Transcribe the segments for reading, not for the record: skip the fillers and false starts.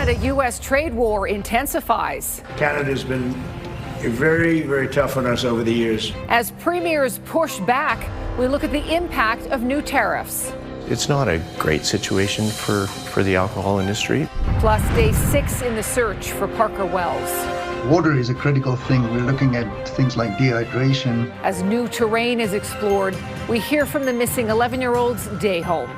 Canada-U.S. trade war intensifies. Canada's been very, very tough on us over the years. As premiers push back, we look at the impact of new tariffs. It's not a great situation for the alcohol industry. Plus, day 6 in the search for Parker Wells. Water is a critical thing. We're looking at things like dehydration. As new terrain is explored, we hear from the missing 11-year-old's day home.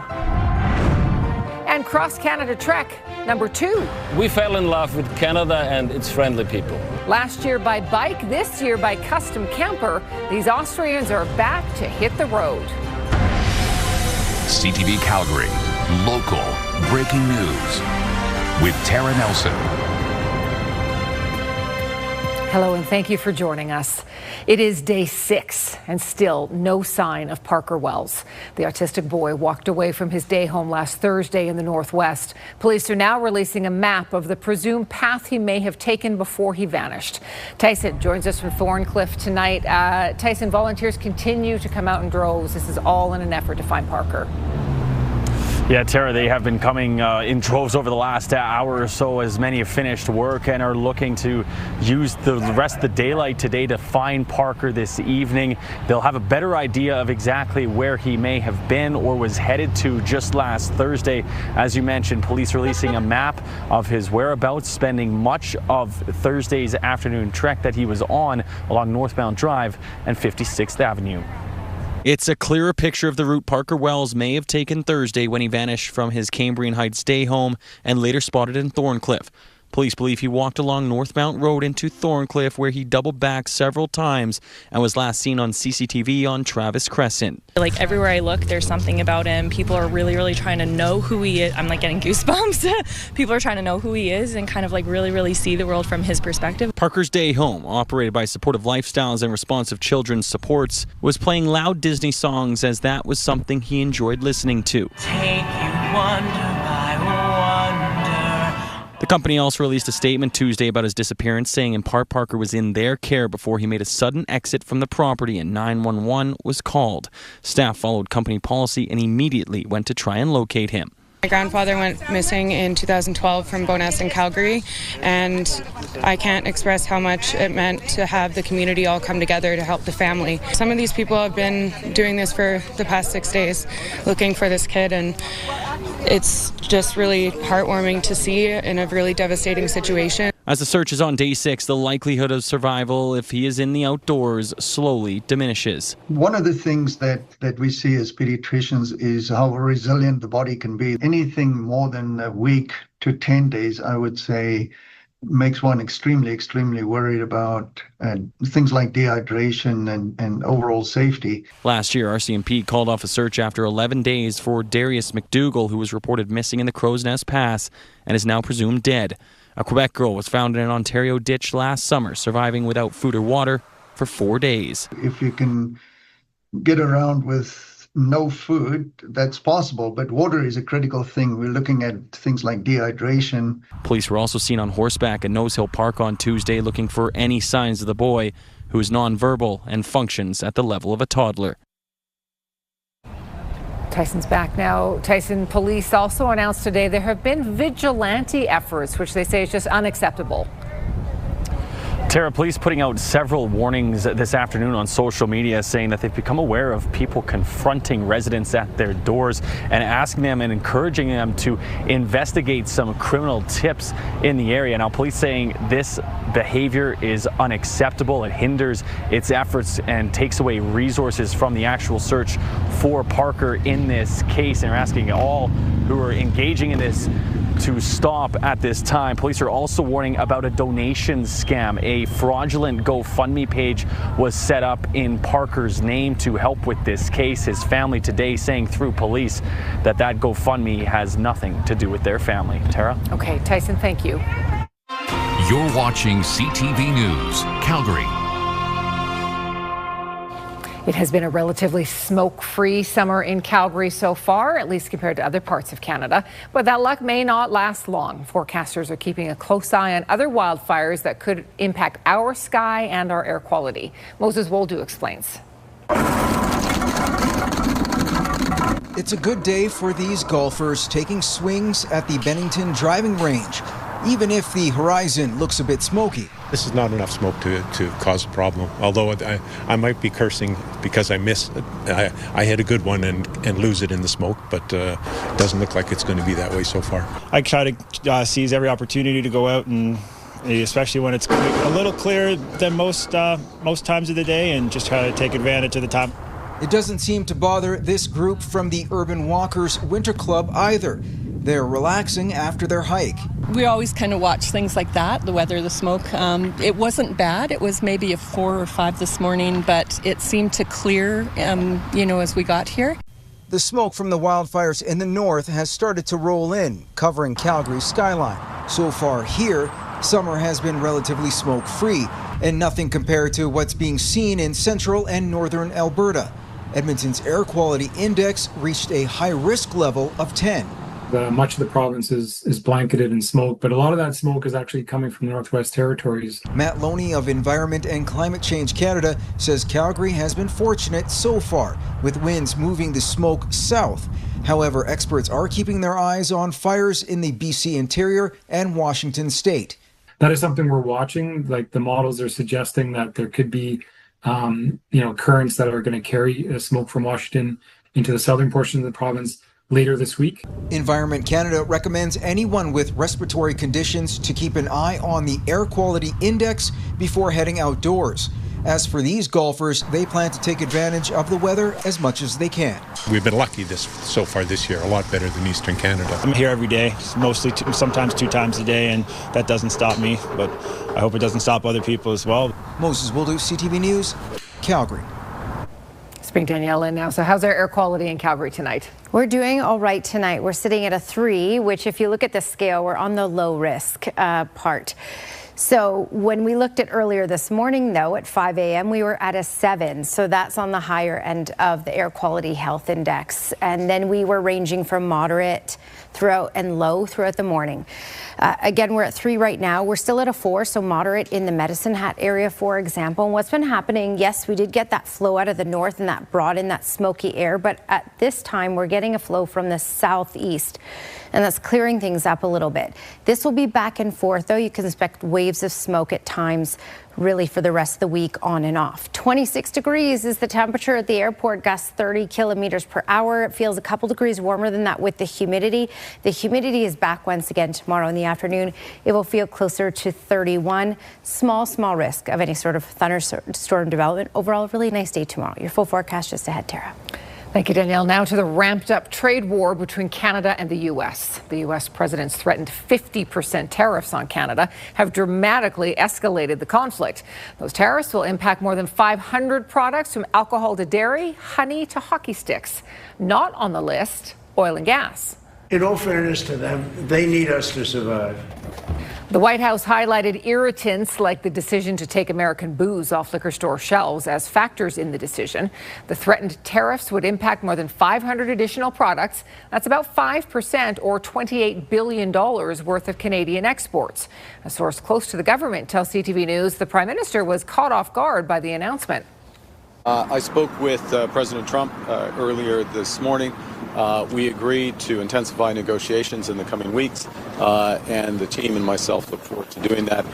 And cross-Canada trek number 2. We fell in love with Canada and its friendly people. Last year by bike, this year by custom camper, these Austrians are back to hit the road. CTV Calgary, local breaking news with Tara Nelson. Hello and thank you for joining us. It is day 6 and still no sign of Parker Wells. The autistic boy walked away from his day home last Thursday in the Northwest. Police are now releasing a map of the presumed path he may have taken before he vanished. Tyson joins us from Thorncliffe tonight. Tyson, volunteers continue to come out in droves. This is all in an effort to find Parker. Yeah, Tara, they have been coming in droves over the last hour or so as many have finished work and are looking to use the rest of the daylight today to find Parker this evening. They'll have a better idea of exactly where he may have been or was headed to just last Thursday. As you mentioned, police releasing a map of his whereabouts, spending much of Thursday's afternoon trek that he was on along Northbound Drive and 56th Avenue. It's a clearer picture of the route Parker Wells may have taken Thursday when he vanished from his Cambrian Heights day home and later spotted in Thorncliffe. Police believe he walked along Northmount Road into Thorncliffe, where he doubled back several times and was last seen on CCTV on Travis Crescent. Like everywhere I look, there's something about him. People are really trying to know who he is. I'm like getting goosebumps. People are trying to know who he is and kind of like really see the world from his perspective. Parker's day home, operated by Supportive Lifestyles and Responsive Children's Supports, was playing loud Disney songs as that was something he enjoyed listening to. Take you wonder by wonder. The company also released a statement Tuesday about his disappearance, saying in part Parker was in their care before he made a sudden exit from the property and 911 was called. Staff followed company policy and immediately went to try and locate him. My grandfather went missing in 2012 from Bowness in Calgary, and I can't express how much it meant to have the community all come together to help the family. Some of these people have been doing this for the past 6 days, looking for this kid, and it's just really heartwarming to see in a really devastating situation. As the search is on day 6, the likelihood of survival if he is in the outdoors slowly diminishes. One of the things that we see as pediatricians is how resilient the body can be. Anything more than a week to 10 days, I would say, makes one extremely worried about things like dehydration and overall safety. Last year, RCMP called off a search after 11 days for Darius McDougall, who was reported missing in the Crow's Nest Pass and is now presumed dead. A Quebec girl was found in an Ontario ditch last summer, surviving without food or water for 4 days. If you can get around with no food, that's possible, but water is a critical thing. We're looking at things like dehydration. Police were also seen on horseback at Nose Hill Park on Tuesday looking for any signs of the boy, who is nonverbal and functions at the level of a toddler. Tyson's back now. Tyson, police also announced today there have been vigilante efforts, which they say is just unacceptable. Tara, police putting out several warnings this afternoon on social media saying that they've become aware of people confronting residents at their doors and asking them and encouraging them to investigate some criminal tips in the area. Now, police saying this behavior is unacceptable. It hinders its efforts and takes away resources from the actual search for Parker in this case, and are asking all who are engaging in this to stop at this time. Police are also warning about a donation scam. A fraudulent GoFundMe page was set up in Parker's name to help with this case. His family today saying through police that GoFundMe has nothing to do with their family. Tara? Okay, Tyson, thank you. You're watching CTV News Calgary. It has been a relatively smoke-free summer in Calgary so far, at least compared to other parts of Canada. But that luck may not last long. Forecasters are keeping a close eye on other wildfires that could impact our sky and our air quality. Moses Woldu explains. It's a good day for these golfers taking swings at the Bennington driving range. even if the horizon looks a bit smoky. This is not enough smoke to cause a problem, although I might be cursing because I hit a good one and lose it in the smoke, but it doesn't look like it's going to be that way so far. I try to seize every opportunity to go out, and especially when it's a little clearer than most times of the day, and just try to take advantage of the time. It doesn't seem to bother this group from the Urban Walkers Winter Club either. They're relaxing after their hike. We always kind of watch things like that, the weather, the smoke. It wasn't bad. It was maybe a 4 or 5 this morning, but it seemed to clear, as we got here. The smoke from the wildfires in the north has started to roll in, covering Calgary's skyline. So far here, summer has been relatively smoke-free, and nothing compared to what's being seen in central and northern Alberta. Edmonton's air quality index reached a high-risk level of 10. Much of the province is blanketed in smoke, but a lot of that smoke is actually coming from the Northwest Territories. Matt Loney of Environment and Climate Change Canada says Calgary has been fortunate so far, with winds moving the smoke south. However, experts are keeping their eyes on fires in the BC interior and Washington state. That is something we're watching. Like, the models are suggesting that there could be currents that are going to carry smoke from Washington into the southern portion of the province later this week. Environment Canada recommends anyone with respiratory conditions to keep an eye on the air quality index before heading outdoors. As for these golfers, they plan to take advantage of the weather as much as they can. We've been lucky so far this year, a lot better than Eastern Canada. I'm here every day, mostly sometimes 2 times a day, and that doesn't stop me, but I hope it doesn't stop other people as well. Moses Wildu, CTV News, Calgary. Bring Danielle in now. So how's our air quality in Calgary tonight? We're doing all right tonight. We're sitting at a 3, which if you look at the scale, we're on the low risk part. So when we looked at earlier this morning, though, at 5 a.m., we were at a 7. So that's on the higher end of the air quality health index. And then we were ranging from moderate throughout and low throughout the morning. Again, we're at 3 right now. We're still at a 4, so moderate in the Medicine Hat area, for example. And what's been happening, yes, we did get that flow out of the north and that brought in that smoky air, but at this time we're getting a flow from the southeast, and that's clearing things up a little bit. This will be back and forth, though. You can expect waves of smoke at times, really for the rest of the week, on and off. 26 degrees is the temperature at the airport, gusts 30 kilometers per hour. It feels a couple degrees warmer than that with the humidity. The humidity is back once again tomorrow in the afternoon. It will feel closer to 31. Small risk of any sort of thunderstorm development. Overall, really nice day tomorrow. Your full forecast just ahead, Tara. Thank you, Danielle. Now to the ramped-up trade war between Canada and the U.S. The U.S. president's threatened 50% tariffs on Canada have dramatically escalated the conflict. Those tariffs will impact more than 500 products, from alcohol to dairy, honey to hockey sticks. Not on the list, oil and gas. In all fairness to them, they need us to survive. The White House highlighted irritants like the decision to take American booze off liquor store shelves as factors in the decision. The threatened tariffs would impact more than 500 additional products. That's about 5% or $28 billion worth of Canadian exports. A source close to the government tells CTV News the Prime Minister was caught off guard by the announcement. I spoke with President Trump earlier this morning. We agreed to intensify negotiations in the coming weeks, and the team and myself look forward to doing that.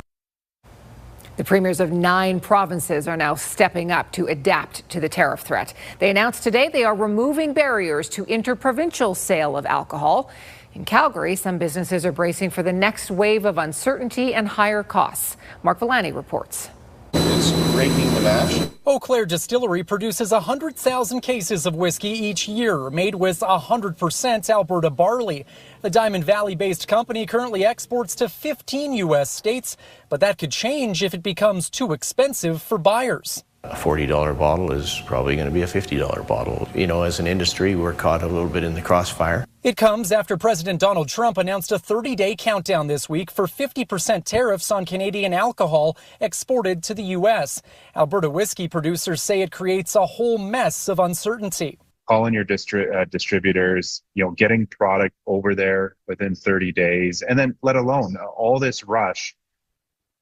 The premiers of 9 provinces are now stepping up to adapt to the tariff threat. They announced today they are removing barriers to interprovincial sale of alcohol. In Calgary, some businesses are bracing for the next wave of uncertainty and higher costs. Mark Villani reports. Is breaking the match. Eau Claire Distillery produces 100,000 cases of whiskey each year, made with 100% Alberta barley. The Diamond Valley-based company currently exports to 15 U.S. states, but that could change if it becomes too expensive for buyers. A $40 bottle is probably going to be a $50 bottle. You know, as an industry, we're caught a little bit in the crossfire. It comes after President Donald Trump announced a 30-day countdown this week for 50% tariffs on Canadian alcohol exported to the U.S. Alberta whiskey producers say it creates a whole mess of uncertainty. Calling your distributors, getting product over there within 30 days, and then let alone all this rush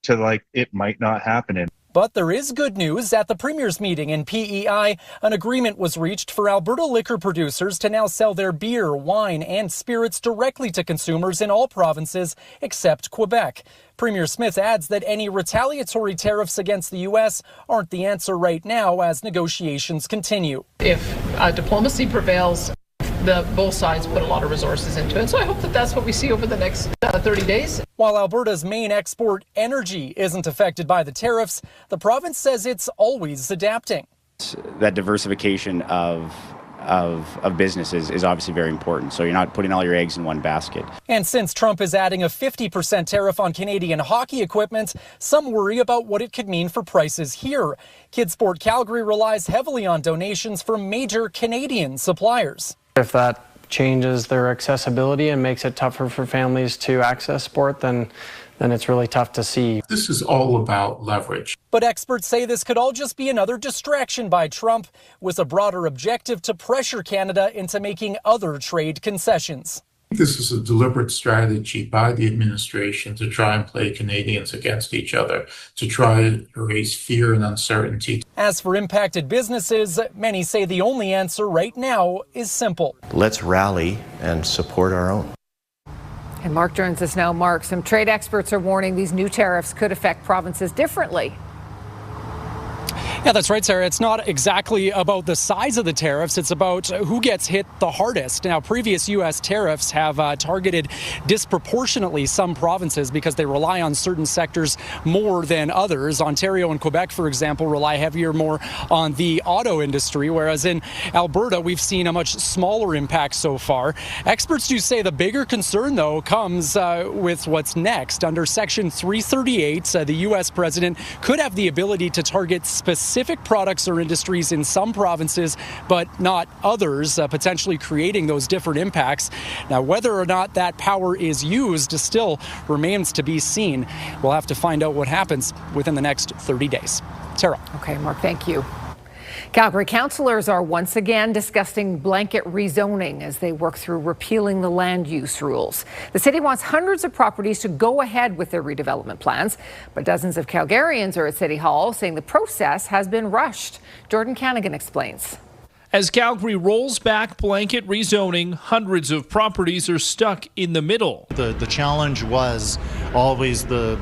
to it might not happen. But there is good news. At the Premier's meeting in PEI, an agreement was reached for Alberta liquor producers to now sell their beer, wine, and spirits directly to consumers in all provinces except Quebec. Premier Smith adds that any retaliatory tariffs against the U.S. aren't the answer right now as negotiations continue. If diplomacy prevails, both sides put a lot of resources into it. So I hope that that's what we see over the next 30 days. While Alberta's main export, energy, isn't affected by the tariffs, the province says it's always adapting. That diversification of businesses is obviously very important. So you're not putting all your eggs in one basket. And since Trump is adding a 50% tariff on Canadian hockey equipment, some worry about what it could mean for prices here. Kidsport Calgary relies heavily on donations from major Canadian suppliers. If that changes their accessibility and makes it tougher for families to access sport, then it's really tough to see. This is all about leverage. But experts say this could all just be another distraction by Trump, with a broader objective to pressure Canada into making other trade concessions. This is a deliberate strategy by the administration to try and play Canadians against each other, to try to raise fear and uncertainty. As for impacted businesses, many say the only answer right now is simple. Let's rally and support our own. And Mark joins us now. Mark, some trade experts are warning these new tariffs could affect provinces differently. Yeah, that's right, Sarah. It's not exactly about the size of the tariffs. It's about who gets hit the hardest. Now, previous U.S. tariffs have targeted disproportionately some provinces because they rely on certain sectors more than others. Ontario and Quebec, for example, rely more on the auto industry, whereas in Alberta, we've seen a much smaller impact so far. Experts do say the bigger concern, though, comes with what's next. Under Section 338, the U.S. president could have the ability to target specific products or industries in some provinces, but not others, potentially creating those different impacts. Now, whether or not that power is used still remains to be seen. We'll have to find out what happens within the next 30 days. Sarah. Okay, Mark, thank you. Calgary councillors are once again discussing blanket rezoning as they work through repealing the land use rules. The city wants hundreds of properties to go ahead with their redevelopment plans, but dozens of Calgarians are at City Hall saying the process has been rushed. Jordan Canagan explains. As Calgary rolls back blanket rezoning, hundreds of properties are stuck in the middle. The challenge was always the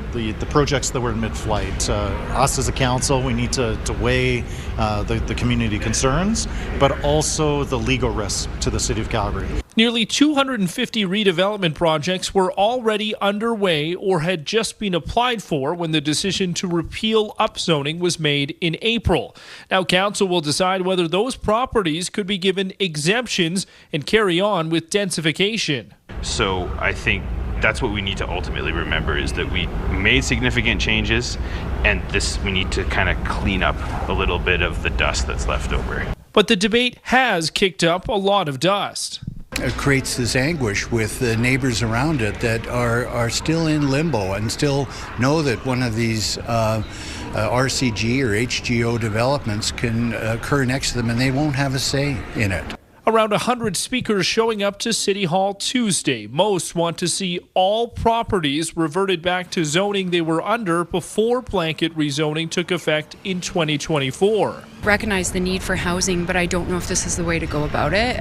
projects that were in mid-flight. Us as a council, we need to weigh the community concerns, but also the legal risks to the city of Calgary. Nearly 250 redevelopment projects were already underway or had just been applied for when the decision to repeal upzoning was made in April. Now, council will decide whether those properties could be given exemptions and carry on with densification. So I think that's what we need to ultimately remember, is that we made significant changes, and we need to kind of clean up a little bit of the dust that's left over. But the debate has kicked up a lot of dust. It creates this anguish with the neighbors around it that are still in limbo and still know that one of these RCG or HGO developments can occur next to them and they won't have a say in it. Around 100 speakers showing up to City Hall Tuesday. Most want to see all properties reverted back to zoning they were under before blanket rezoning took effect in 2024. Recognize the need for housing, but I don't know if this is the way to go about it,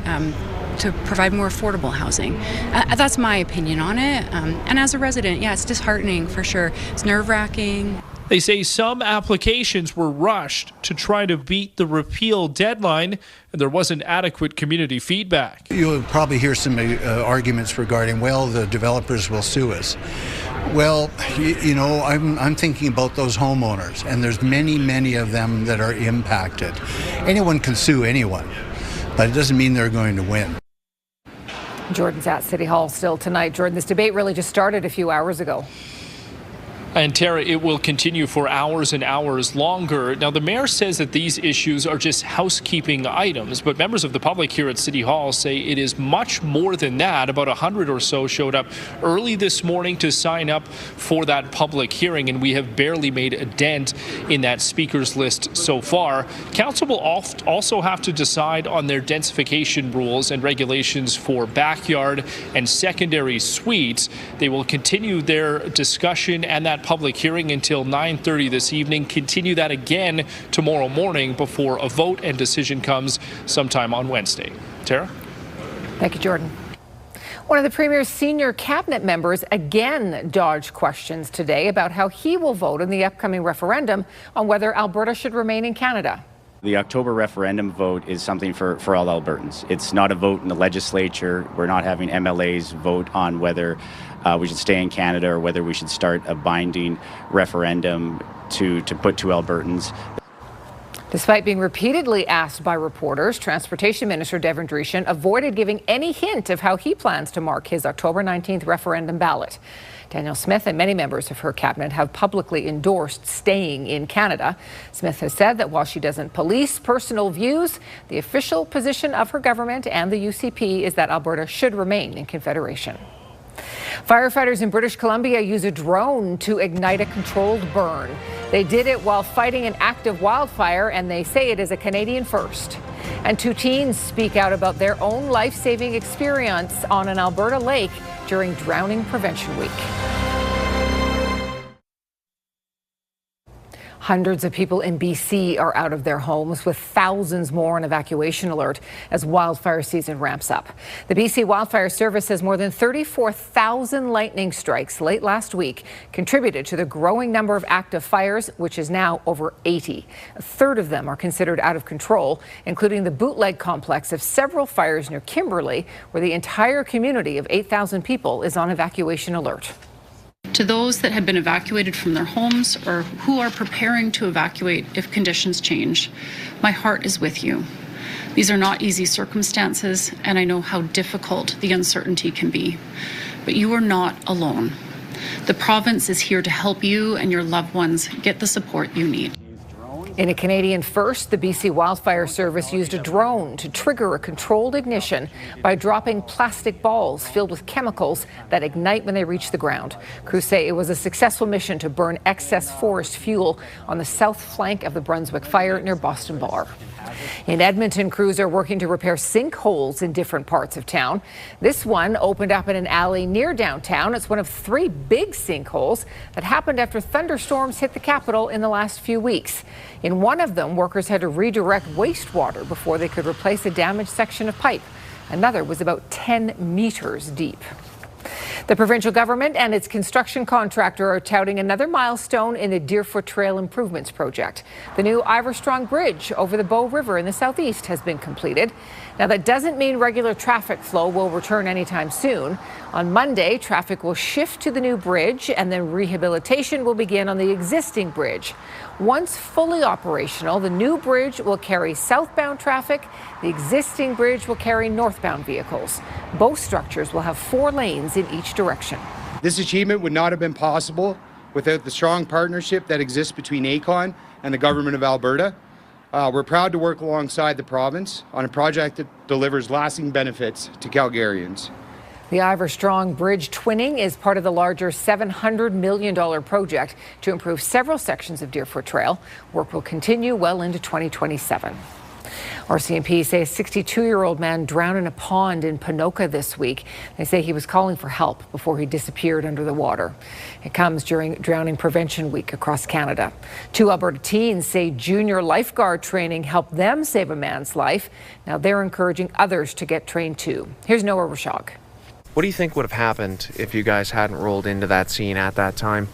to provide more affordable housing. That's my opinion on it. And as a resident, yeah, it's disheartening for sure. It's nerve-wracking. They say some applications were rushed to try to beat the repeal deadline, and there wasn't adequate community feedback. You'll probably hear some arguments regarding, well, the developers will sue us. Well, you know, I'm thinking about those homeowners, and there's many of them that are impacted. Anyone can sue anyone, but it doesn't mean they're going to win. Jordan's at City Hall still tonight. Jordan, this debate really just started a few hours ago. And Tara, it will continue for hours and hours longer. Now, the mayor says that these issues are just housekeeping items, but members of the public here at City Hall say it is much more than that. About 100 or so showed up early this morning to sign up for that public hearing, and we have barely made a dent in that speakers list so far. Council will also have to decide on their densification rules and regulations for backyard and secondary suites. They will continue their discussion and that that public hearing until 9:30 this evening. Continue that again tomorrow morning before a vote and decision comes sometime on Wednesday. Tara? Thank you, Jordan. One of the Premier's senior cabinet members again dodged questions today about how he will vote in the upcoming referendum on whether Alberta should remain in Canada. The October referendum vote is something for all Albertans. It's not a vote in the legislature. We're not having MLAs vote on whether we should stay in Canada or whether we should start a binding referendum to put to Albertans. Despite being repeatedly asked by reporters, Transportation Minister Devin Dreeshen avoided giving any hint of how he plans to mark his October 19th referendum ballot. Danielle Smith and many members of her cabinet have publicly endorsed staying in Canada. Smith has said that while she doesn't police personal views, the official position of her government and the UCP is that Alberta should remain in Confederation. Firefighters in British Columbia use a drone to ignite a controlled burn. They did it while fighting an active wildfire, and they say it is a Canadian first. And 2 teens speak out about their own life-saving experience on an Alberta lake during Drowning Prevention Week. Hundreds of people in BC are out of their homes, with thousands more on evacuation alert as wildfire season ramps up. The BC Wildfire Service says more than 34,000 lightning strikes late last week contributed to the growing number of active fires, which is now over 80. A third of them are considered out of control, including the Bootleg complex of several fires near Kimberley, where the entire community of 8,000 people is on evacuation alert. To those that have been evacuated from their homes or who are preparing to evacuate if conditions change, my heart is with you. These are not easy circumstances, and I know how difficult the uncertainty can be. But you are not alone. The province is here to help you and your loved ones get the support you need. In a Canadian first, the BC Wildfire Service used a drone to trigger a controlled ignition by dropping plastic balls filled with chemicals that ignite when they reach the ground. Crews say it was a successful mission to burn excess forest fuel on the south flank of the Brunswick fire near Boston Bar. In Edmonton, crews are working to repair sinkholes in different parts of town. This one opened up in an alley near downtown. It's one of 3 big sinkholes that happened after thunderstorms hit the capital in the last few weeks. In one of them, workers had to redirect wastewater before they could replace a damaged section of pipe. Another was about 10 meters deep. The provincial government and its construction contractor are touting another milestone in the Deerfoot Trail Improvements Project. The new Iverstrong Bridge over the Bow River in the southeast has been completed. Now, that doesn't mean regular traffic flow will return anytime soon. On Monday, traffic will shift to the new bridge, and then rehabilitation will begin on the existing bridge. Once fully operational, the new bridge will carry southbound traffic. The existing bridge will carry northbound vehicles. Both structures will have 4 lanes in each direction. This achievement would not have been possible without the strong partnership that exists between ACON and the Government of Alberta. We're proud to work alongside the province on a project that delivers lasting benefits to Calgarians. The Iverstrong Bridge twinning is part of the larger $700 million project to improve several sections of Deerfoot Trail. Work will continue well into 2027. RCMP say a 62-year-old man drowned in a pond in Ponoka this week. They say he was calling for help before he disappeared under the water. It comes during Drowning Prevention Week across Canada. 2 Alberta teens say junior lifeguard training helped them save a man's life. Now they're encouraging others to get trained too. Here's Noah Rashog. What do you think would have happened if you guys hadn't rolled into that scene at that time?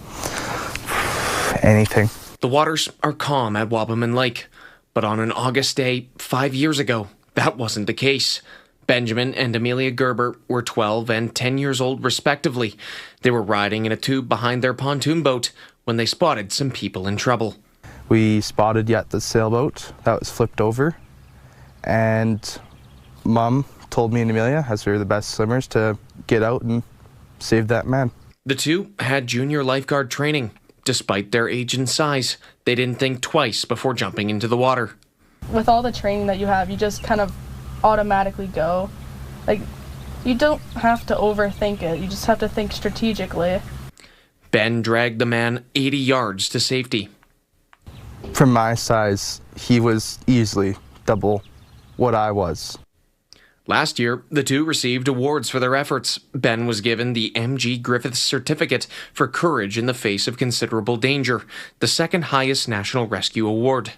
Anything. The waters are calm at Wabamun Lake, but on an August day 5 years ago, that wasn't the case. Benjamin and Amelia Gerber were 12 and 10 years old respectively. They were riding in a tube behind their pontoon boat when they spotted some people in trouble. We spotted the sailboat that was flipped over, and Mom told me and Amelia, as we were the best swimmers, to get out and save that man. The 2 had junior lifeguard training. Despite their age and size, they didn't think twice before jumping into the water. With all the training that you have, you just kind of automatically go. Like, you don't have to overthink it. You just have to think strategically. Ben dragged the man 80 yards to safety. From my size, he was easily double what I was. Last year, the two received awards for their efforts. Ben was given the M.G. Griffiths Certificate for courage in the face of considerable danger, the second highest national rescue award.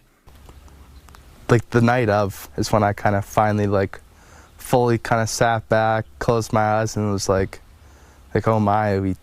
Like the night of is when I kind of finally fully kind of sat back, closed my eyes, and was like, oh my, we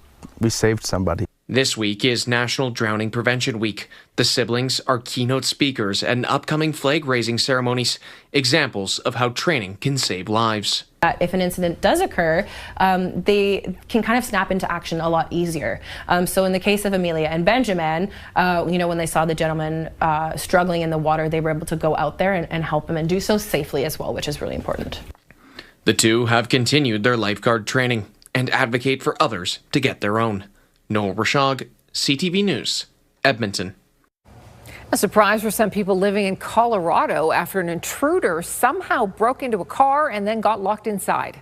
saved somebody. This week is National Drowning Prevention Week. The siblings are keynote speakers at upcoming flag-raising ceremonies, examples of how training can save lives. If an incident does occur, they can kind of snap into action a lot easier. So in the case of Amelia and Benjamin, when they saw the gentleman struggling in the water, they were able to go out there and help him and do so safely as well, which is really important. The two have continued their lifeguard training and advocate for others to get their own. Noel Rashog, CTV News, Edmonton. A surprise for some people living in Colorado after an intruder somehow broke into a car and then got locked inside.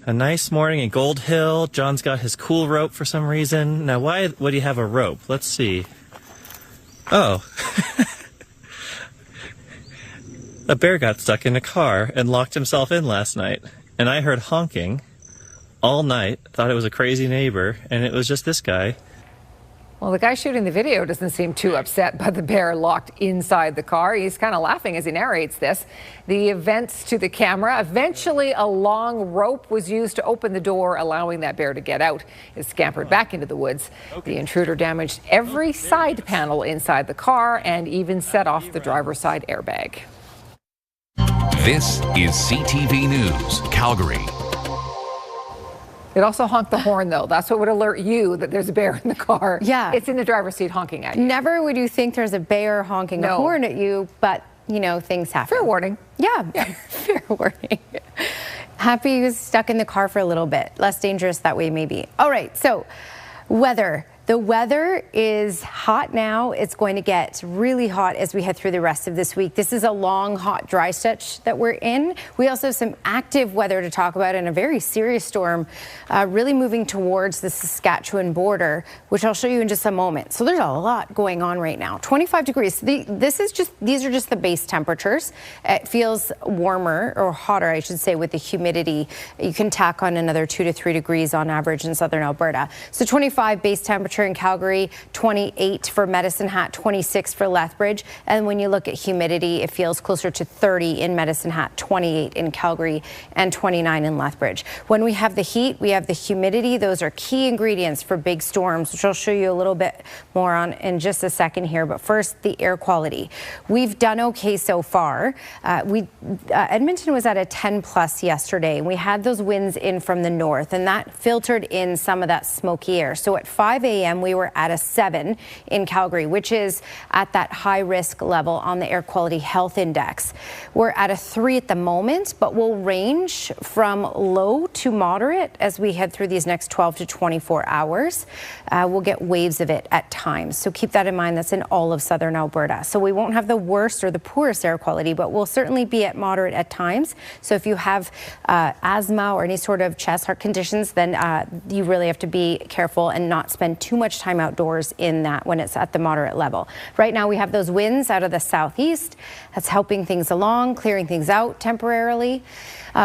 A nice morning in Gold Hill. John's got his cool rope for some reason. Now, why would he have a rope? Let's see. Oh. A bear got stuck in a car and locked himself in last night. And I heard honking all night, thought it was a crazy neighbor, and it was just this guy. Well, the guy shooting the video doesn't seem too upset by the bear locked inside the car. He's kind of laughing as he narrates this. The events to the camera. Eventually, a long rope was used to open the door, allowing that bear to get out. It scampered back into the woods. The intruder damaged every side panel inside the car and even set off the driver's side airbag. This is CTV News, Calgary. It also honked the horn, though. That's what would alert you that there's a bear in the car. Yeah. It's in the driver's seat honking at you. Never would you think there's a bear honking a horn at you, but, things happen. Fair warning. Yeah. Fair warning. Happy he was stuck in the car for a little bit. Less dangerous that way, maybe. All right, so weather. The weather is hot now. It's going to get really hot as we head through the rest of this week. This is a long, hot, dry stretch that we're in. We also have some active weather to talk about and a very serious storm really moving towards the Saskatchewan border, which I'll show you in just a moment. So there's a lot going on right now. 25 degrees. These are just the base temperatures. It feels warmer or hotter, I should say, with the humidity. You can tack on another 2 to 3 degrees on average in southern Alberta. So 25 base temperature in Calgary, 28 for Medicine Hat, 26 for Lethbridge. And when you look at humidity, it feels closer to 30 in Medicine Hat, 28 in Calgary, and 29 in Lethbridge. When we have the heat, we have the humidity. Those are key ingredients for big storms, which I'll show you a little bit more on in just a second here. But first, the air quality. We've done okay so far. Edmonton was at a 10 plus yesterday, and we had those winds in from the north, and that filtered in some of that smoky air. So at 5 a.m., we were at a 7 in Calgary, which is at that high risk level on the air quality health index. We're at a 3 at the moment, but we'll range from low to moderate as we head through these next 12 to 24 hours. We'll get waves of it at times. So keep that in mind. That's in all of southern Alberta. So we won't have the worst or the poorest air quality, but we'll certainly be at moderate at times. So if you have asthma or any sort of chest heart conditions, then you really have to be careful and not spend too much time outdoors in that when it's at the moderate level. Right now we have those winds out of the southeast. That's helping things along, clearing things out temporarily.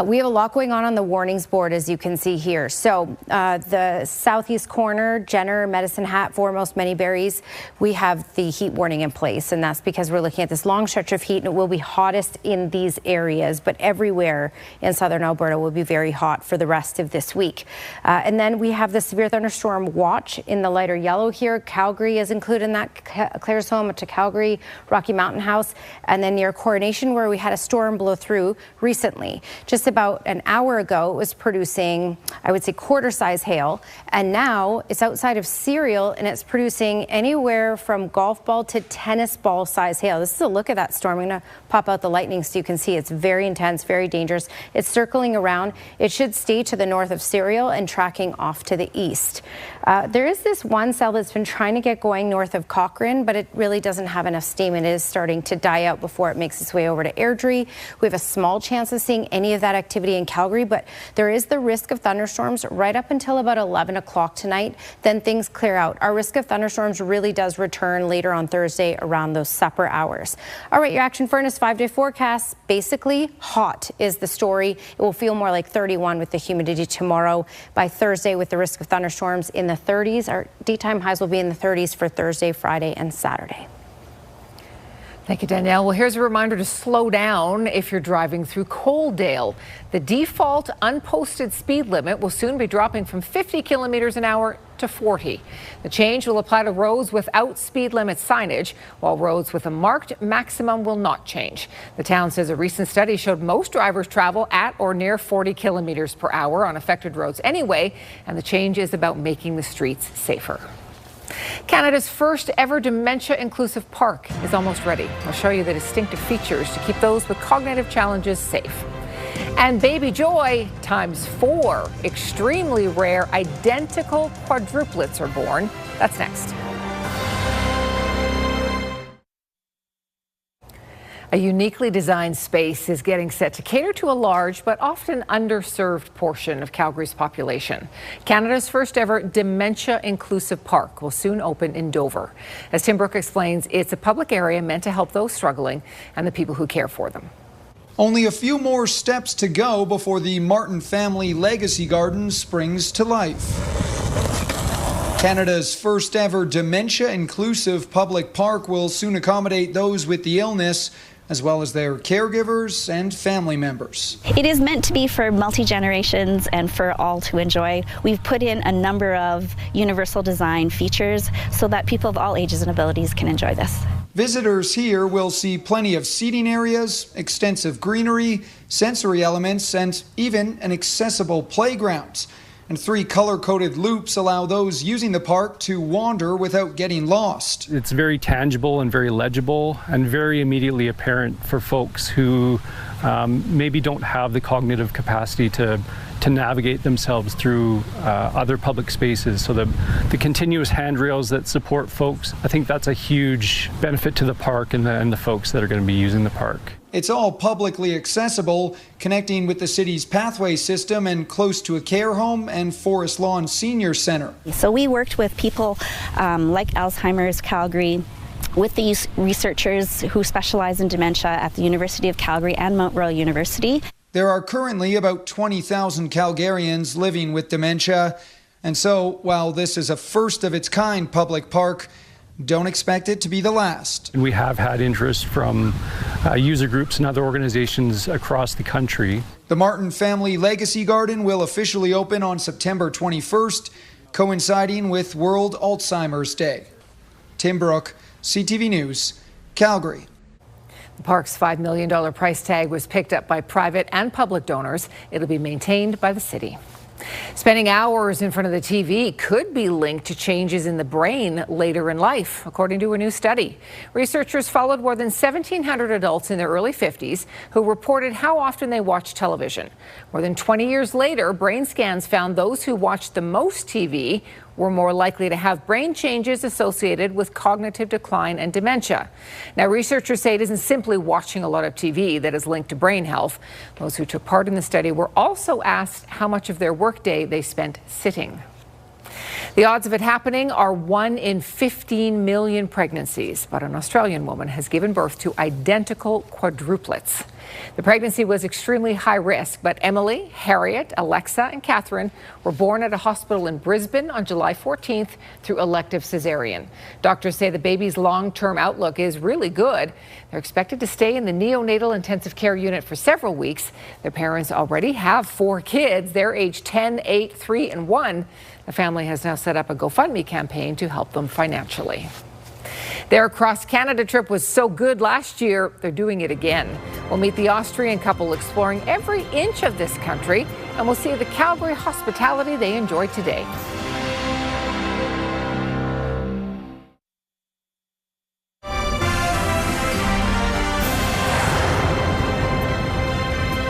We have a lot going on the warnings board, as you can see here. So the southeast corner, Jenner, Medicine Hat, Foremost, Many Berries, we have the heat warning in place, and that's because we're looking at this long stretch of heat, and it will be hottest in these areas, but everywhere in southern Alberta will be very hot for the rest of this week. And then we have the severe thunderstorm watch in the lighter yellow here. Calgary is included in that. Claresholm to Calgary, Rocky Mountain House, and then near Coronation, where we had a storm blow through recently. Just about an hour ago, it was producing, I would say, quarter-size hail, and now it's outside of Serial, and it's producing anywhere from golf ball to tennis ball size hail. This is a look at that storm. I'm going to pop out the lightning so you can see it's very intense, very dangerous. It's circling around. It should stay to the north of Serial and tracking off to the east. There is this one cell that's been trying to get going north of Cochrane, but it really doesn't have enough steam. It is starting to die out before it makes its way over to Airdrie. We have a small chance of seeing any of that activity in Calgary, but there is the risk of thunderstorms right up until about 11 o'clock tonight. Then things clear out. Our risk of thunderstorms really does return later on Thursday around those supper hours. All right, your Action Furnace 5-day forecast. Basically, hot is the story. It will feel more like 31 with the humidity tomorrow. By Thursday, with the risk of thunderstorms in the 30s, our daytime highs will be in the 30s for Thursday, Friday, and Saturday. Thank you, Danielle. Well, here's a reminder to slow down if you're driving through Coaldale. The default unposted speed limit will soon be dropping from 50 kilometers an hour to 40. The change will apply to roads without speed limit signage, while roads with a marked maximum will not change. The town says a recent study showed most drivers travel at or near 40 kilometers per hour on affected roads anyway, and the change is about making the streets safer. Canada's first ever dementia-inclusive park is almost ready. I'll show you the distinctive features to keep those with cognitive challenges safe. And baby joy ×4. Extremely rare identical quadruplets are born. That's next. A uniquely designed space is getting set to cater to a large but often underserved portion of Calgary's population. Canada's first ever dementia-inclusive park will soon open in Dover. As Tim Brooke explains, it's a public area meant to help those struggling and the people who care for them. Only a few more steps to go before the Martin Family Legacy Garden springs to life. Canada's first ever dementia-inclusive public park will soon accommodate those with the illness, as well as their caregivers and family members. It is meant to be for multi-generations and for all to enjoy. We've put in a number of universal design features so that people of all ages and abilities can enjoy this. Visitors here will see plenty of seating areas, extensive greenery, sensory elements, and even an accessible playground. And 3 color-coded loops allow those using the park to wander without getting lost. It's very tangible and very legible and very immediately apparent for folks who maybe don't have the cognitive capacity to navigate themselves through other public spaces. So the continuous handrails that support folks, I think that's a huge benefit to the park and the folks that are going to be using the park. It's all publicly accessible, connecting with the city's pathway system and close to a care home and Forest Lawn Senior Center. So we worked with people like Alzheimer's Calgary, with these researchers who specialize in dementia at the University of Calgary and Mount Royal University. There are currently about 20,000 Calgarians living with dementia. And so, while this is a first of its kind public park, don't expect it to be the last. We have had interest from user groups and other organizations across the country. The Martin Family Legacy Garden will officially open on September 21st, coinciding with World Alzheimer's Day. Tim Brooke, CTV News, Calgary. The park's $5 million price tag was picked up by private and public donors. It'll be maintained by the city. Spending hours in front of the TV could be linked to changes in the brain later in life, according to a new study. Researchers followed more than 1,700 adults in their early 50s who reported how often they watched television. More than 20 years later, brain scans found those who watched the most TV were more likely to have brain changes associated with cognitive decline and dementia. Now, researchers say it isn't simply watching a lot of TV that is linked to brain health. Those who took part in the study were also asked how much of their workday they spent sitting. The odds of it happening are 1 in 15 million pregnancies, but an Australian woman has given birth to identical quadruplets. The pregnancy was extremely high risk, but Emily, Harriet, Alexa, and Catherine were born at a hospital in Brisbane on July 14th through elective cesarean. Doctors say the baby's long-term outlook is really good. They're expected to stay in the neonatal intensive care unit for several weeks. Their parents already have 4 kids. They're aged 10, 8, 3, and 1. The family has now set up a GoFundMe campaign to help them financially. Their cross-Canada trip was so good last year, they're doing it again. We'll meet the Austrian couple exploring every inch of this country, and we'll see the Calgary hospitality they enjoyed today.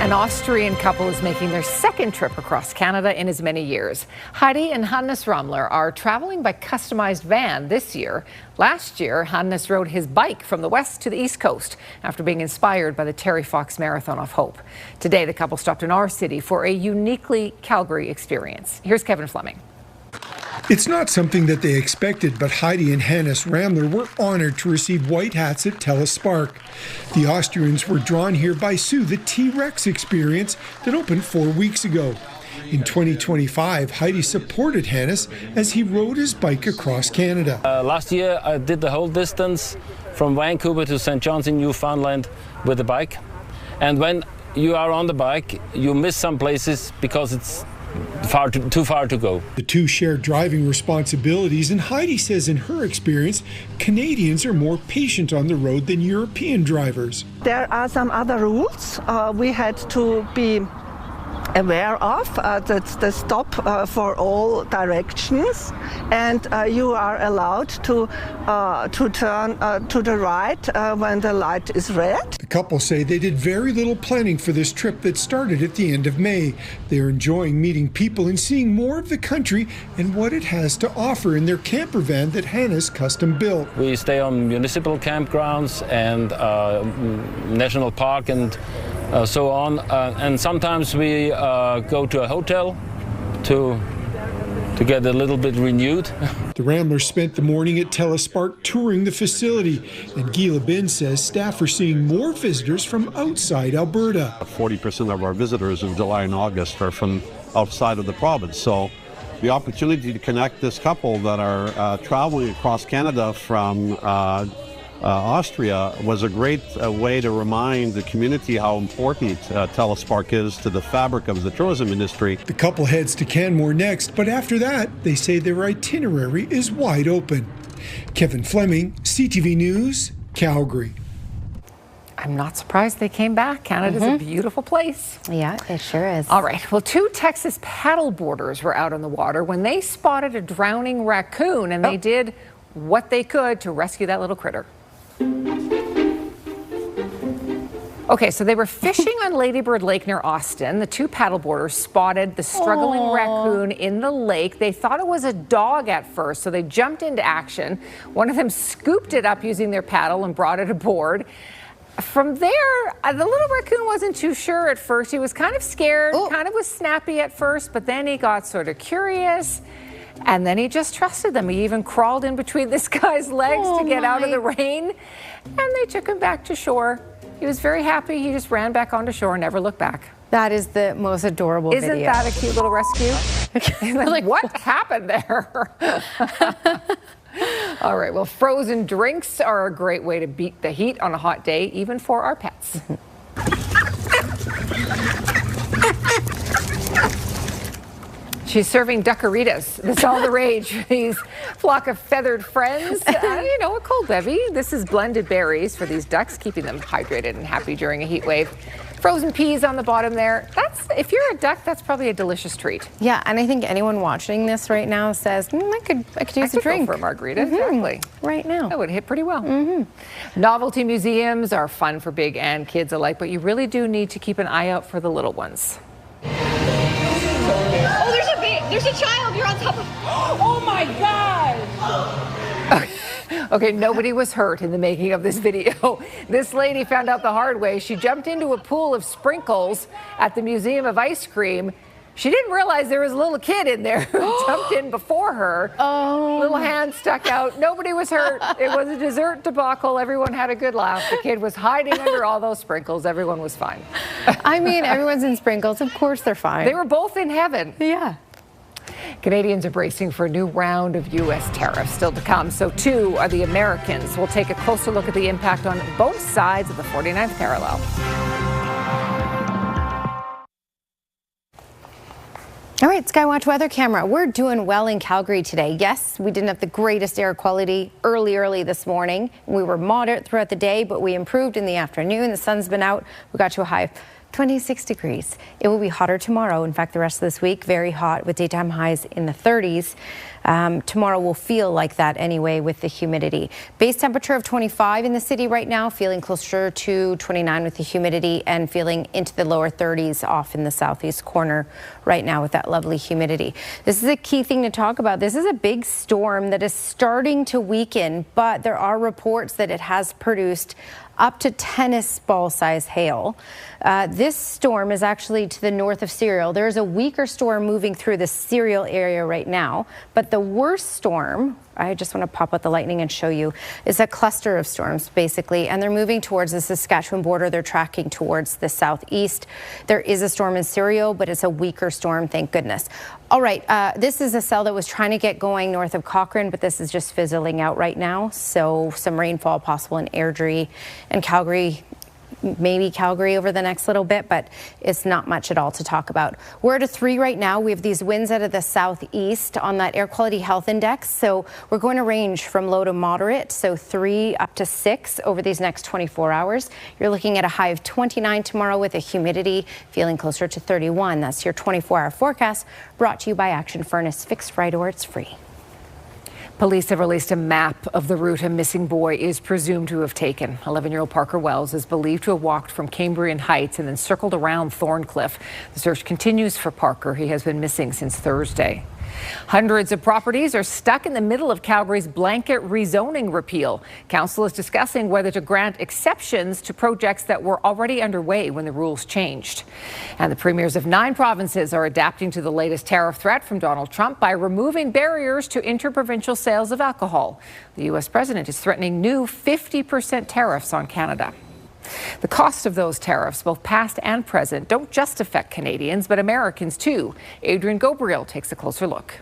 An Austrian couple is making their second trip across Canada in as many years. Heidi and Hannes Ramler are traveling by customized van this year. Last year, Hannes rode his bike from the west to the east coast after being inspired by the Terry Fox Marathon of Hope. Today, the couple stopped in our city for a uniquely Calgary experience. Here's Kevin Fleming. It's not something that they expected, but Heidi and Hannes Ramler were honored to receive white hats at TELUS Spark. The Austrians were drawn here by Sue, the T-Rex experience that opened 4 weeks ago. In 2025, Heidi supported Hannes as he rode his bike across Canada. Last year, I did the whole distance from Vancouver to St. John's in Newfoundland with the bike. And when you are on the bike, you miss some places because it's too far to go. The two share driving responsibilities, and Heidi says in her experience, Canadians are more patient on the road than European drivers. There are some other rules we had to be aware of. That's the stop for all directions, and you are allowed to turn to the right when the light is red. The couple say they did very little planning for this trip that started at the end of May. They're enjoying meeting people and seeing more of the country and what it has to offer in their camper van that Hannes custom built. We stay on municipal campgrounds and national park and so on, and sometimes we go to a hotel to get a little bit renewed. The Ramblers spent the morning at TELUS Spark touring the facility, and Guy Labin says staff are seeing more visitors from outside Alberta. 40% of our visitors in July and August are from outside of the province, so the opportunity to connect this couple that are traveling across Canada from Austria was a great way to remind the community how important TELUS Spark is to the fabric of the tourism industry. The couple heads to Canmore next, but after that, they say their itinerary is wide open. Kevin Fleming, CTV News, Calgary. I'm not surprised they came back. Canada's a beautiful place. Yeah, it sure is. All right. Well, 2 Texas paddleboarders were out on the water when they spotted a drowning raccoon, and they did what they could to rescue that little critter. Okay, so they were fishing on Ladybird Lake near Austin. The 2 paddleboarders spotted the struggling raccoon in the lake. They thought it was a dog at first, so they jumped into action. One of them scooped it up using their paddle and brought it aboard. From there, the little raccoon wasn't too sure at first. He was kind of scared, kind of was snappy at first, but then he got sort of curious. And then he just trusted them. He even crawled in between this guy's legs to get out of the rain. And they took him back to shore. He was very happy. He just ran back onto shore and never looked back. That is the most adorable video. Isn't that a cute little rescue? like, what happened there? All right, well, frozen drinks are a great way to beat the heat on a hot day, even for our pets. She's serving duckaritas. That's all the rage for these flock of feathered friends. You know, a cold bevy. This is blended berries for these ducks, keeping them hydrated and happy during a heat wave. Frozen peas on the bottom there. If you're a duck, that's probably a delicious treat. Yeah, and I think anyone watching this right now says, I could use a drink. Go for a margarita, exactly. Right now. That would hit pretty well. Novelty museums are fun for big and kids alike, but you really do need to keep an eye out for the little ones. Oh, there's a child. You're on top of. Oh my God. Okay, nobody was hurt in the making of this video. This lady found out the hard way. She jumped into a pool of sprinkles at the Museum of Ice Cream. She didn't realize there was a little kid in there who jumped in before her. Little hand stuck out. Nobody was hurt. It was a dessert debacle. Everyone had a good laugh. The kid was hiding under all those sprinkles. Everyone was fine. I mean, everyone's in sprinkles. Of course they're fine. They were both in heaven. Yeah. Canadians are bracing for a new round of U.S. tariffs still to come. So too are the Americans. We'll take a closer look at the impact on both sides of the 49th parallel. All right, Skywatch weather camera. We're doing well in Calgary today. Yes, we didn't have the greatest air quality early this morning. We were moderate throughout the day, but we improved in the afternoon. The sun's been out. We got to a high of 26 degrees. It will be hotter tomorrow. In fact, the rest of this week, very hot with daytime highs in the 30s. Tomorrow will feel like that anyway with the humidity. Base temperature of 25 in the city right now, feeling closer to 29 with the humidity and feeling into the lower 30s off in the southeast corner right now with that lovely humidity. This is a key thing to talk about. This is a big storm that is starting to weaken, but there are reports that it has produced up to tennis ball size hail. This storm is actually to the north of Serial. There is a weaker storm moving through the Serial area right now, but the worst storm, I just want to pop out the lightning and show you, is a cluster of storms basically, and they're moving towards the Saskatchewan border. They're tracking towards the southeast. There is a storm in Serial, but it's a weaker storm, thank goodness. All right, this is a cell that was trying to get going north of Cochrane, but this is just fizzling out right now. So some rainfall possible in Airdrie and Calgary, maybe Calgary over the next little bit, but it's not much at all to talk about. We're at a 3 right now. We have these winds out of the southeast on that air quality health index. So we're going to range from low to moderate. So 3 up to 6 over these next 24 hours. You're looking at a high of 29 tomorrow with a humidity feeling closer to 31. That's your 24-hour forecast brought to you by Action Furnace. Fixed right or it's free. Police have released a map of the route a missing boy is presumed to have taken. 11-year-old Parker Wells is believed to have walked from Cambrian Heights and then circled around Thorncliffe. The search continues for Parker. He has been missing since Thursday. Hundreds of properties are stuck in the middle of Calgary's blanket rezoning repeal. Council is discussing whether to grant exceptions to projects that were already underway when the rules changed. And the premiers of 9 provinces are adapting to the latest tariff threat from Donald Trump by removing barriers to interprovincial sales of alcohol. The U.S. president is threatening new 50% tariffs on Canada. The cost of those tariffs, both past and present, don't just affect Canadians, but Americans too. Adrian Gabriel takes a closer look.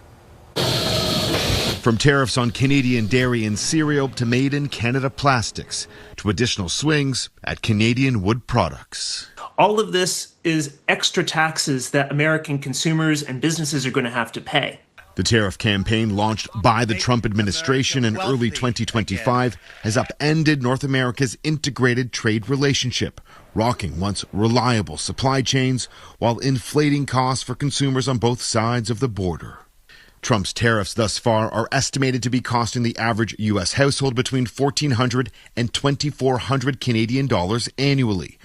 From tariffs on Canadian dairy and cereal to made in Canada plastics to additional swings at Canadian wood products. All of this is extra taxes that American consumers and businesses are going to have to pay. The tariff campaign launched by the Trump administration in early 2025 has upended North America's integrated trade relationship, rocking once reliable supply chains while inflating costs for consumers on both sides of the border. Trump's tariffs thus far are estimated to be costing the average U.S. household between $1,400 and $2,400 Canadian dollars annually.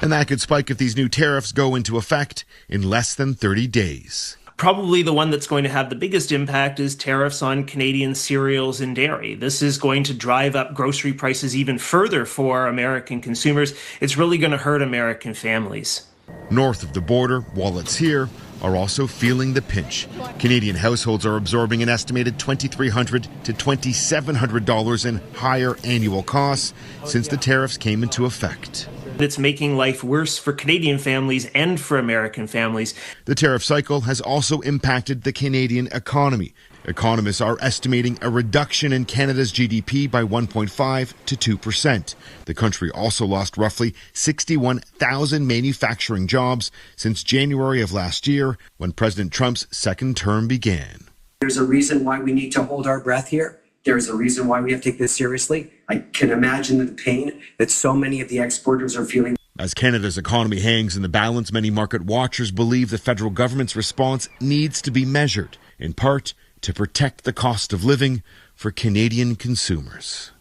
And that could spike if these new tariffs go into effect in less than 30 days. Probably the one that's going to have the biggest impact is tariffs on Canadian cereals and dairy. This is going to drive up grocery prices even further for American consumers. It's really going to hurt American families. North of the border, wallets here are also feeling the pinch. Canadian households are absorbing an estimated $2,300 to $2,700 in higher annual costs since the tariffs came into effect. It's making life worse for Canadian families and for American families. The tariff cycle has also impacted the Canadian economy. Economists are estimating a reduction in Canada's GDP by 1.5 to 2%. The country also lost roughly 61,000 manufacturing jobs since January of last year, when President Trump's second term began. There's a reason why we need to hold our breath here. There's a reason why we have to take this seriously. I can imagine the pain that so many of the exporters are feeling. As Canada's economy hangs in the balance, many market watchers believe the federal government's response needs to be measured, in part to protect the cost of living for Canadian consumers.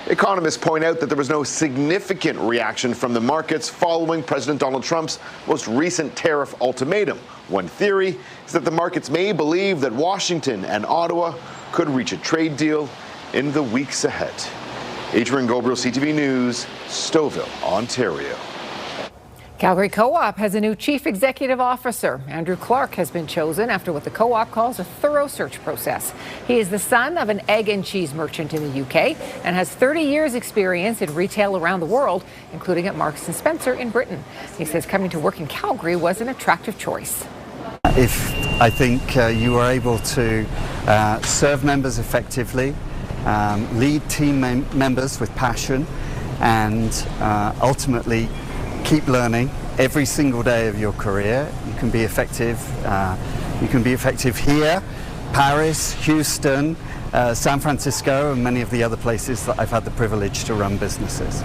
Economists point out that there was no significant reaction from the markets following President Donald Trump's most recent tariff ultimatum. One theory is that the markets may believe that Washington and Ottawa could reach a trade deal in the weeks ahead. Adrian Gabriel, CTV News, Stouffville, Ontario. Calgary Co-op has a new chief executive officer. Andrew Clark has been chosen after what the co-op calls a thorough search process. He is the son of an egg and cheese merchant in the UK and has 30 years experience in retail around the world, including at Marks & Spencer in Britain. He says coming to work in Calgary was an attractive choice. If I think you are able to serve members effectively, lead team members with passion, and ultimately keep learning every single day of your career, you can be effective. You can be effective here, Paris, Houston, San Francisco, and many of the other places that I've had the privilege to run businesses.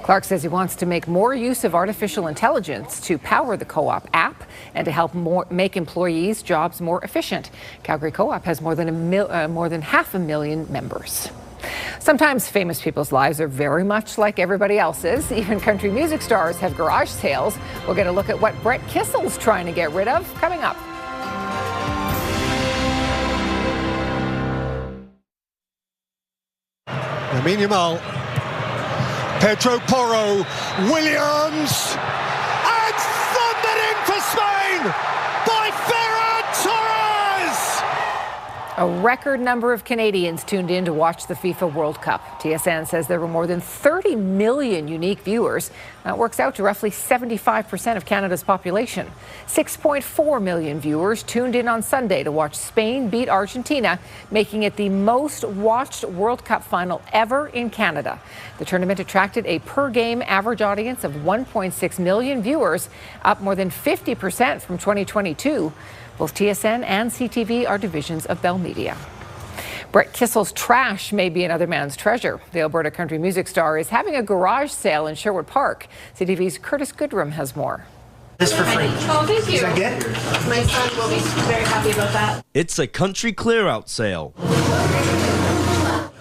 Clark says he wants to make more use of artificial intelligence to power the Co-op app and to help make employees' jobs more efficient. Calgary Co-op has more than 500,000 members. Sometimes famous people's lives are very much like everybody else's. Even country music stars have garage sales. We'll get a look at what Brett Kissel's trying to get rid of coming up. Lamine Yamal, Pedro Porro, Williams, and thundered in for Spain by Ferran Torres! A record number of Canadians tuned in to watch the FIFA World Cup. TSN says there were more than 30 million unique viewers. That works out to roughly 75% of Canada's population. 6.4 million viewers tuned in on Sunday to watch Spain beat Argentina, making it the most watched World Cup final ever in Canada. The tournament attracted a per-game average audience of 1.6 million viewers, up more than 50% from 2022. Both TSN and CTV are divisions of Bell Media. Brett Kissel's trash may be another man's treasure. The Alberta country music star is having a garage sale in Sherwood Park. CTV's Curtis Goodrum has more. This for free. Oh, thank you. Is that good? My son will be very happy about that. It's a country clear-out sale.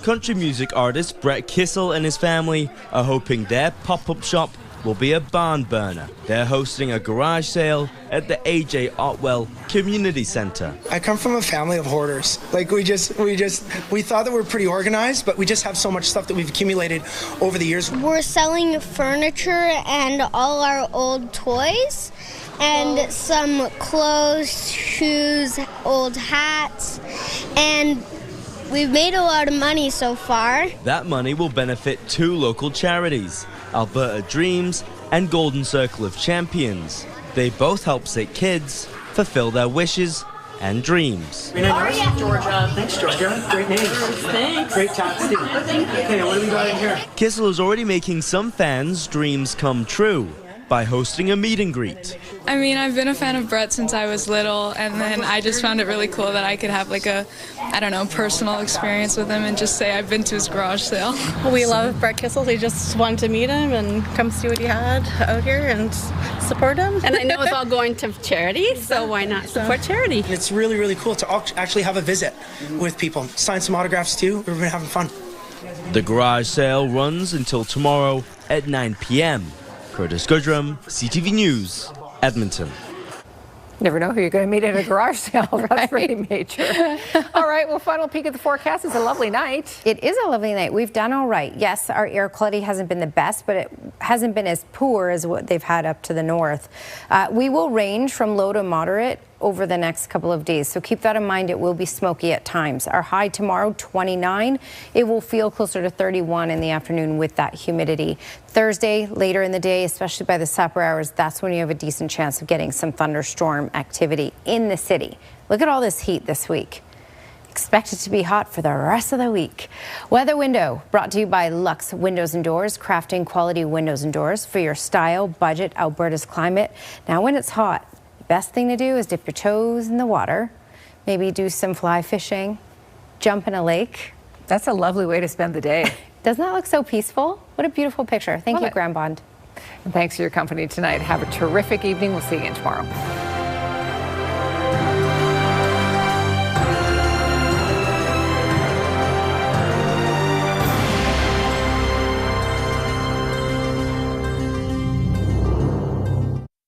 Country music artist Brett Kissel and his family are hoping their pop-up shop will be a barn burner. They're hosting a garage sale at the A.J. Otwell Community Centre. I come from a family of hoarders. Like we thought that we're pretty organized, but we just have so much stuff that we've accumulated over the years. We're selling furniture and all our old toys and some clothes, shoes, old hats, and we've made a lot of money so far. That money will benefit two local charities, Alberta Dreams and Golden Circle of Champions. They both help sick kids fulfill their wishes and dreams. Georgia. Thanks, Georgia. Great name. Thanks. Great tats, too. Thank you. Okay, what do we got in here? Kissel is already making some fans' dreams come true by hosting a meet and greet. I mean, I've been a fan of Brett since I was little, and then I just found it really cool that I could have like a, personal experience with him and just say I've been to his garage sale. We love Brett Kissel. We just wanted to meet him and come see what he had out here and support him. And I know it's all going to charity, so why not support charity? It's really, really cool to actually have a visit with people. Sign some autographs too. We've been having fun. The garage sale runs until tomorrow at 9 p.m. Curtis Goodrum, CTV News, Edmonton. Never know who you're going to meet at a garage sale. That's pretty major. All right, well, final peek at the forecast. It's a lovely night. It is a lovely night. We've done all right. Yes, our air quality hasn't been the best, but it hasn't been as poor as what they've had up to the north. We will range from low to moderate over the next couple of days, so keep that in mind. It will be smoky at times. Our high tomorrow, 29. It will feel closer to 31 in the afternoon with that humidity. Thursday, later in the day, especially by the supper hours, that's when you have a decent chance of getting some thunderstorm activity in the city. Look at all this heat this week. Expect it to be hot for the rest of the week. Weather Window, brought to you by Lux Windows and Doors, crafting quality windows and doors for your style, budget, Alberta's climate. Now, when it's hot, best thing to do is dip your toes in the water, maybe do some fly fishing, jump in a lake. That's a lovely way to spend the day. Doesn't that look so peaceful? What a beautiful picture. Thank you, Graham Bond. And thanks for your company tonight. Have a terrific evening. We'll see you again tomorrow.